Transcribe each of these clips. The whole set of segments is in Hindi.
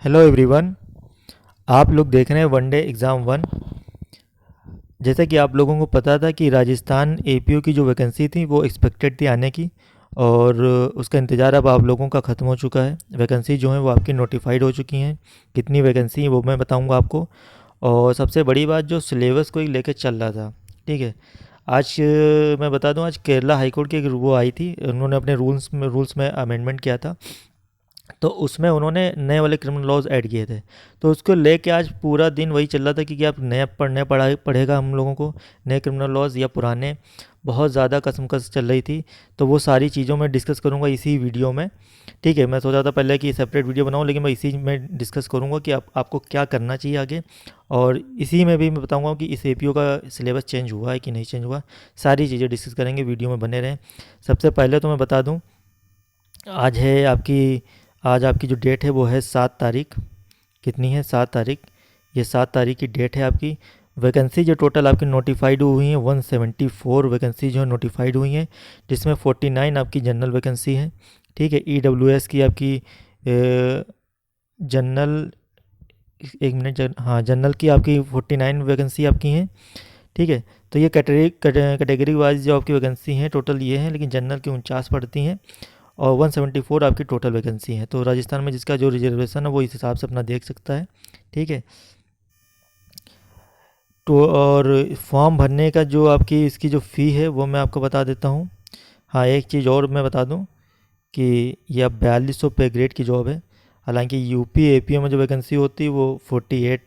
Hello everyone. आप लोग देख रहे हैं वनडे एग्ज़ाम वन। जैसा कि आप लोगों को पता था कि राजस्थान एपीओ की जो वैकेंसी थी वो एक्सपेक्टेड थी आने की, और उसका इंतज़ार अब आप लोगों का ख़त्म हो चुका है। वैकेंसी जो है वो आपकी नोटिफाइड हो चुकी हैं। कितनी वैकेंसी है वो मैं बताऊंगा आपको। और सबसे बड़ी बात, जो सिलेबस को ही लेकर चल रहा था, ठीक है। आज मैं बता दूं, आज केरला हाई कोर्ट की एक वो आई थी, उन्होंने अपने रूल्स में अमेंडमेंट किया था। तो उसमें उन्होंने नए वाले क्रिमिनल लॉज ऐड किए थे। तो उसको लेके आज पूरा दिन वही चल रहा था कि आप नया पढ़ेगा हम लोगों को, नए क्रिमिनल लॉज या पुराने। बहुत ज़्यादा कसमकस चल रही थी। तो वो सारी चीज़ों में डिस्कस करूँगा इसी वीडियो में। ठीक है, मैं सोचा था पहले कि सेपरेट वीडियो बनाऊँ, लेकिन मैं इसी में डिस्कस करूँगा कि आपको क्या करना चाहिए आगे। और इसी में भी मैं बताऊँगा कि इस एपीओ का सिलेबस चेंज हुआ है कि नहीं चेंज हुआ। सारी चीज़ें डिस्कस करेंगे, वीडियो में बने रहें। सबसे पहले तो मैं बता दूँ, आज है आपकी आज आपकी जो डेट है वो है 7 तारीख। कितनी है? 7 तारीख। ये 7 तारीख की डेट है आपकी। वैकेंसी जो टोटल आपकी नोटिफाइड हुई है 174 वैकेंसी जो है नोटिफाइड हुई हैं, जिसमें 49 आपकी जनरल वैकेंसी है। ठीक है, ईडब्ल्यूएस की आपकी जनरल, एक मिनट, हाँ, जनरल की आपकी 49 वैकेंसी आपकी हैं। ठीक है। तो ये कैटेगरी वाइज जो आपकी वैकेंसी हैं टोटल ये हैं, लेकिन जनरल की 49 पड़ती हैं। और 174 आपकी टोटल वैकेंसी है। तो राजस्थान में जिसका जो रिजर्वेशन है वो इस हिसाब से अपना देख सकता है। ठीक है। तो और फॉर्म भरने का जो आपकी इसकी जो फ़ी है वो मैं आपको बता देता हूँ। हाँ, एक चीज़ और मैं बता दूँ कि ये अब 4200 पे ग्रेड की जॉब है। हालांकि यूपी एपीओ में जो वैकेंसी होती है वो 48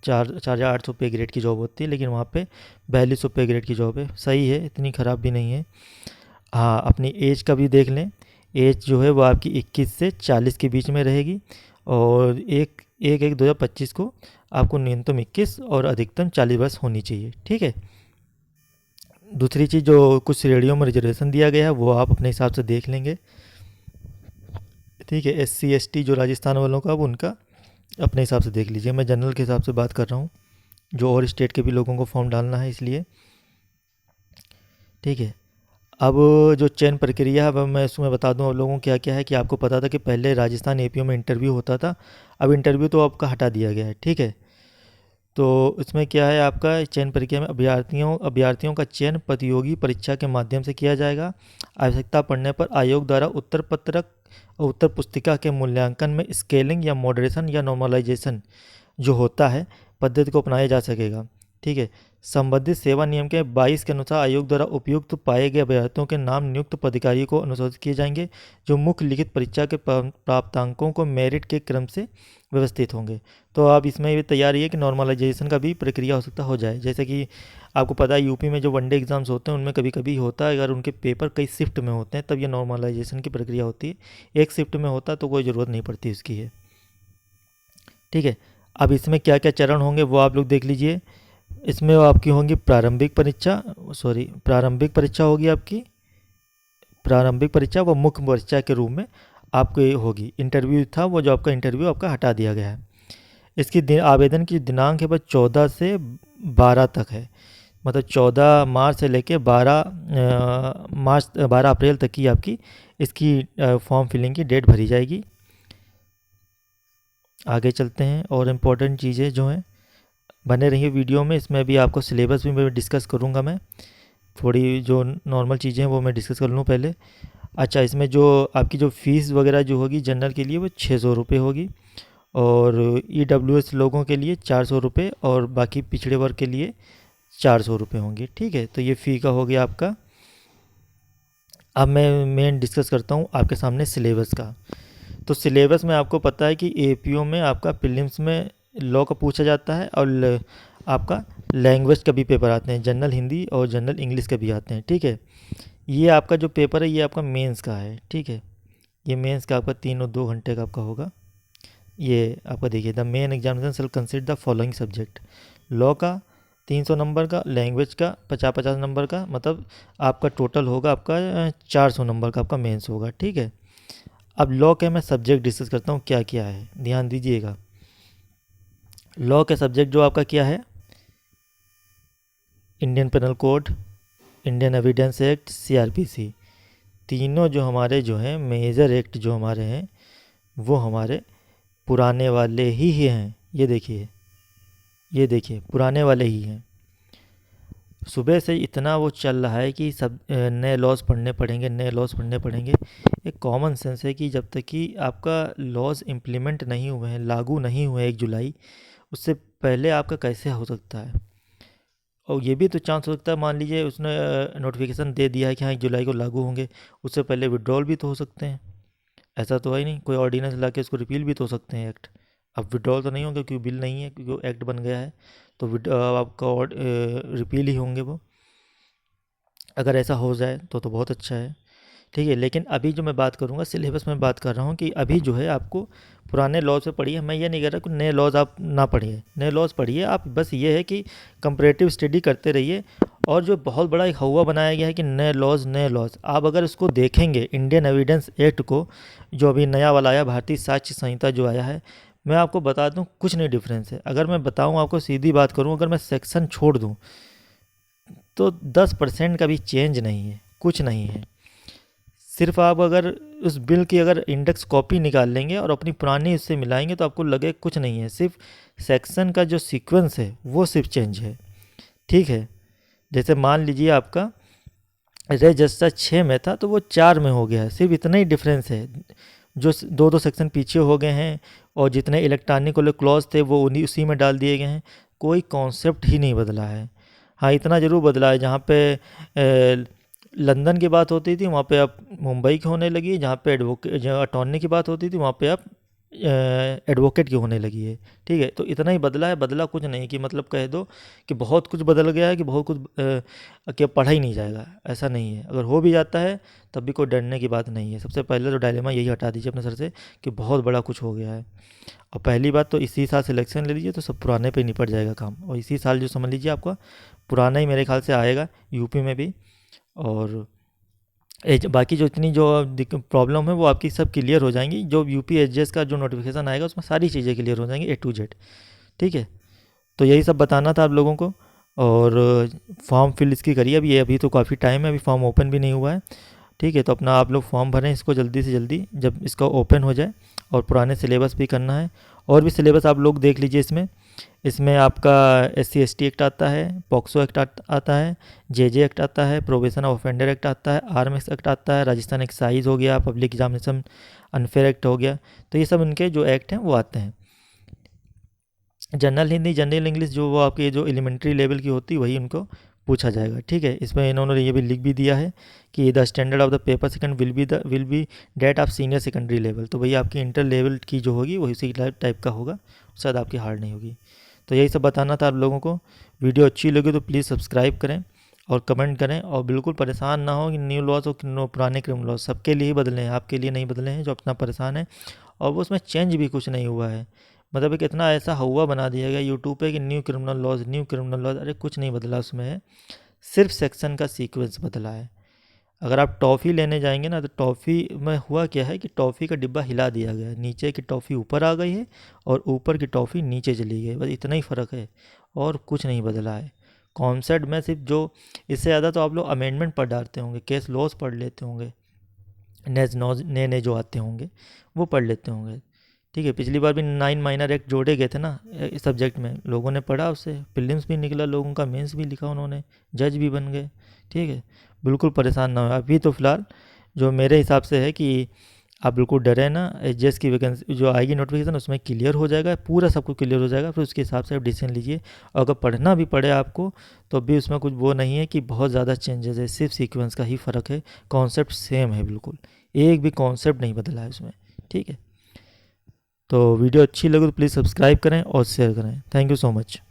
4,800 पे ग्रेड की जॉब होती है, लेकिन वहाँ पे 4200 पे ग्रेड की जॉब है। सही है, इतनी ख़राब भी नहीं है। हाँ, अपनी एज का भी देख लें। एज जो है वो आपकी 21 से 40 के बीच में रहेगी। और 1/1/2025 को आपको न्यूनतम 21 और अधिकतम 40 वर्ष होनी चाहिए। ठीक है। दूसरी चीज़, जो कुछ श्रेणियों में रिजर्वेशन दिया गया है वो आप अपने हिसाब से देख लेंगे। ठीक है, SC ST जो राजस्थान वालों का, अब उनका अपने हिसाब से देख लीजिए। मैं जनरल के हिसाब से बात कर रहा हूँ, जो और स्टेट के भी लोगों को फॉर्म डालना है इसलिए। ठीक है। अब जो चयन प्रक्रिया है, अब मैं इसमें बता दूं आप लोगों को क्या क्या है। कि आपको पता था कि पहले राजस्थान एपीओ में इंटरव्यू होता था, अब इंटरव्यू तो आपका हटा दिया गया है। ठीक है। तो इसमें क्या है, आपका चयन प्रक्रिया में अभ्यर्थियों का चयन प्रतियोगी परीक्षा के माध्यम से किया जाएगा। आवश्यकता पड़ने पर आयोग द्वारा उत्तर पत्रक और उत्तर पुस्तिका के मूल्यांकन में स्केलिंग या मॉडरेशन या नॉर्मलाइजेशन जो होता है पद्धति को अपनाया जा सकेगा। ठीक है। संबंधित सेवा नियम के 22 के अनुसार आयोग द्वारा उपयुक्त पाए गए अभ्यर्थियों के नाम नियुक्त पदाधिकारी को अनुशोधित किए जाएंगे, जो मुख्य लिखित परीक्षा के प्राप्तांकों को मेरिट के क्रम से व्यवस्थित होंगे। तो आप इसमें ये तैयारी है कि नॉर्मलाइजेशन का भी प्रक्रिया हो सकता हो जाए। जैसे कि आपको पता है यूपी में जो वनडे एग्ज़ाम्स होते हैं उनमें कभी कभी होता है, अगर उनके पेपर कई शिफ्ट में होते हैं तब ये नॉर्मलाइजेशन की प्रक्रिया होती है। एक शिफ्ट में होता है तो कोई ज़रूरत नहीं पड़ती इसकी है। ठीक है। अब इसमें क्या क्या चरण होंगे वो आप लोग देख लीजिए। इसमें आपकी होंगी प्रारंभिक परीक्षा होगी आपकी। प्रारंभिक परीक्षा व मुख्य परीक्षा के रूप में आपको ये होगी। इंटरव्यू था वो, जो आपका इंटरव्यू आपका हटा दिया गया है। इसकी आवेदन की दिनांक है बस 14 से 12 तक है। मतलब 14 मार्च से लेके 12 अप्रैल तक की आपकी इसकी फॉर्म फिलिंग की डेट भरी जाएगी। आगे चलते हैं, और इम्पोर्टेंट चीज़ें जो हैं बने रहिए वीडियो में। इसमें भी आपको सिलेबस भी मैं डिस्कस करूँगा। मैं थोड़ी जो नॉर्मल चीज़ें हैं वो मैं डिस्कस कर लूँ पहले। अच्छा, इसमें जो आपकी जो फ़ीस वगैरह जो होगी जनरल के लिए वो 600 रुपये होगी, और EWS लोगों के लिए 400 रुपये, और बाकी पिछड़े वर्ग के लिए 400 रुपये होंगे। ठीक है। तो ये फ़ी का हो गया आपका। अब मैं मेन डिस्कस करता हूँ आपके सामने सिलेबस का। तो सिलेबस में आपको पता है कि एपीओ में आपका प्रीलिम्स में लॉ का पूछा जाता है, और आपका लैंग्वेज का भी पेपर आते हैं, जनरल हिंदी और जनरल इंग्लिश का भी आते हैं। ठीक है। ये आपका जो पेपर है ये आपका मेंस का है। ठीक है। ये मेंस का आपका 3 और 2 घंटे का आपका होगा। ये आपका देखिए, the main examination shall consider the following subject. Law का 300 नंबर का, लैंग्वेज का 50-50 नंबर का, मतलब आपका टोटल होगा आपका 400 नंबर का आपका मेंस होगा। ठीक है। अब लॉ के मैं सब्जेक्ट डिस्कस करता हूँ क्या क्या है, ध्यान दीजिएगा। लॉ के सब्जेक्ट जो आपका क्या है, Indian Penal Code, Indian Evidence Act, CRPC। तीनों जो हमारे जो हैं मेजर एक्ट जो हमारे हैं वो हमारे पुराने वाले ही हैं। ये देखिए पुराने वाले ही हैं। सुबह से इतना वो चल रहा है कि सब नए लॉज पढ़ने पड़ेंगे, नए लॉज पढ़ने पड़ेंगे। एक कॉमन सेंस है कि जब तक कि आपका लॉज इम्प्लीमेंट नहीं हुए हैं, लागू नहीं हुए 1 जुलाई, उससे पहले आपका कैसे हो सकता है। और ये भी तो चांस हो सकता है, मान लीजिए उसने नोटिफिकेशन दे दिया है कि हाँ 1 जुलाई को लागू होंगे, उससे पहले विड्रॉल भी तो हो सकते हैं। ऐसा तो है ही नहीं, कोई ऑर्डिनेंस ला के उसको रिपील भी तो हो सकते हैं एक्ट। अब विड्रॉल तो नहीं होंगे क्योंकि बिल नहीं है, क्योंकि एक्ट बन गया है, तो आपका रिपील ही होंगे वो। अगर ऐसा हो जाए तो बहुत अच्छा है, ठीक है। लेकिन अभी जो मैं बात करूँगा सिलेबस में बात कर रहा हूँ कि अभी जो है आपको पुराने लॉज पे पढ़िए। मैं ये नहीं कह रहा कि नए लॉज आप ना पढ़िए, नए लॉज पढ़िए आप, बस ये है कि कंपैरेटिव स्टडी करते रहिए। और जो बहुत बड़ा एक हवा बनाया गया है कि नए लॉज नए लॉज, आप अगर उसको देखेंगे इंडियन एविडेंस एक्ट को, जो अभी नया वाला आया, भारतीय साक्ष्य संहिता जो आया है, मैं आपको बता दूं कुछ नहीं डिफरेंस है। अगर मैं बताऊं आपको, सीधी बात करूं, अगर मैं सेक्शन छोड़ दूं तो 10% का भी चेंज नहीं है, कुछ नहीं है। सिर्फ आप अगर उस बिल की अगर इंडेक्स कॉपी निकाल लेंगे और अपनी पुरानी उससे मिलाएंगे तो आपको लगे कुछ नहीं है, सिर्फ सेक्शन का जो सीक्वेंस है वो सिर्फ चेंज है, ठीक है। जैसे मान लीजिए आपका रजिस्टर 6 में था तो वो 4 में हो गया है, सिर्फ इतना ही डिफरेंस है। जो दो दो सेक्शन पीछे हो गए हैं और जितने इलेक्ट्रॉनिक वाले क्लॉज थे वो उन्हीं उसी में डाल दिए गए हैं, कोई कॉन्सेप्ट ही नहीं बदला है। हाँ इतना ज़रूर बदला है, जहाँ पे लंदन की बात होती थी वहाँ पे आप मुंबई की होने लगी है, जहाँ पे जहाँ अटॉर्नी की बात होती थी वहाँ पे आप एडवोकेट की होने लगी है, ठीक है। तो इतना ही बदला है, बदला कुछ नहीं कि मतलब कह दो कि बहुत कुछ बदल गया है, कि बहुत कुछ कि अब पढ़ा ही नहीं जाएगा, ऐसा नहीं है। अगर हो भी जाता है तब भी कोई डरने की बात नहीं है। सबसे पहले तो डायलेमा यही हटा दीजिए अपने सर से कि बहुत बड़ा कुछ हो गया है। और पहली बात तो इसी साल सिलेक्शन ले लीजिए तो सब पुराने पे निपट जाएगा काम, और इसी साल जो समझ लीजिए आपका पुराना ही मेरे ख्याल से आएगा यूपी में भी। और बाकी जो इतनी जो प्रॉब्लम है वो आपकी सब क्लियर हो जाएंगी। जो यूपी एचजीएस का जो नोटिफिकेशन आएगा उसमें सारी चीज़ें क्लियर हो जाएंगी A to Z, ठीक है। तो यही सब बताना था आप लोगों को। और फॉर्म फिल इसकी करिए, अभी तो काफ़ी टाइम है, अभी फॉर्म ओपन भी नहीं हुआ है, ठीक है। तो अपना आप लोग फॉर्म भरें इसको जल्दी से जल्दी जब इसका ओपन हो जाए। और पुराने सिलेबस भी करना है, और भी सिलेबस आप लोग देख लीजिए। इसमें इसमें आपका SC/ST एक्ट आता है, पॉक्सो एक्ट आता है, JJ एक्ट आता है, प्रोबेशन ऑफ ऑफेंडर एक्ट आता है, आर्म्स एक्ट आता है, राजस्थान एक्साइज हो गया, पब्लिक एग्जामिनेशन अनफेयर एक्ट हो गया। तो ये सब इनके जो एक्ट हैं वो आते हैं। जनरल हिंदी जनरल इंग्लिश जो वो आपके जो एलिमेंट्री लेवल की होती है वही उनको पूछा जाएगा, ठीक है। इसमें इन्होंने ये भी लिख भी दिया है कि the standard of the paper second will be that of senior secondary level. तो भैया आपकी इंटर लेवल की जो होगी वही उसी टाइप का होगा, शायद आपकी हार्ड नहीं होगी। तो यही सब बताना था आप लोगों को। वीडियो अच्छी लगी तो प्लीज़ सब्सक्राइब करें और कमेंट करें, और बिल्कुल परेशान ना हो कि न्यू लॉज और पुराने क्रिमिनल लॉज सबके लिए ही बदले हैं, आपके लिए नहीं बदले हैं जो अपना परेशान है। और वो उसमें चेंज भी कुछ नहीं हुआ है, मतलब एक इतना ऐसा हुआ बना दिया गया यूट्यूब पे कि new criminal laws new criminal laws, अरे कुछ नहीं बदला उसमें है, सिर्फ सेक्शन का सीक्वेंस बदला है। अगर आप टॉफ़ी लेने जाएंगे ना तो टॉफ़ी में हुआ क्या है कि टॉफ़ी का डिब्बा हिला दिया गया है, नीचे की टॉफ़ी ऊपर आ गई है और ऊपर की टॉफ़ी नीचे चली गई, बस इतना ही फ़र्क है और कुछ नहीं बदला है। कॉन्सेप्ट में सिर्फ जो, इससे ज़्यादा तो आप लोग अमेंडमेंट पढ़ डालते होंगे, केस लॉज पढ़ लेते होंगे, नए नए जो आते होंगे वो पढ़ लेते होंगे, ठीक है। पिछली बार भी 9 माइनर एक्ट जोड़े गए थे ना इस सब्जेक्ट में, लोगों ने पढ़ा, उससे प्रीलिम्स भी निकला लोगों का, मेंस भी लिखा उन्होंने, जज भी बन गए, ठीक है। बिल्कुल परेशान ना हो। अभी तो फ़िलहाल जो मेरे हिसाब से है कि आप बिल्कुल डरे ना, एचजीएस की वैकेंसी जो आएगी नोटिफिकेशन उसमें क्लियर हो जाएगा, पूरा सब कुछ क्लियर हो जाएगा, फिर उसके हिसाब से आप डिसीजन लीजिए। और अगर पढ़ना भी पड़े आपको तो भी उसमें कुछ वो नहीं है कि बहुत ज़्यादा चेंजेस है, सिर्फ सीक्वेंस का ही फ़र्क है, कॉन्सेप्ट सेम है बिल्कुल, एक भी कॉन्सेप्ट नहीं बदला है उसमें, ठीक है। तो वीडियो अच्छी लगे तो प्लीज़ सब्सक्राइब करें और शेयर करें। Thank you so much.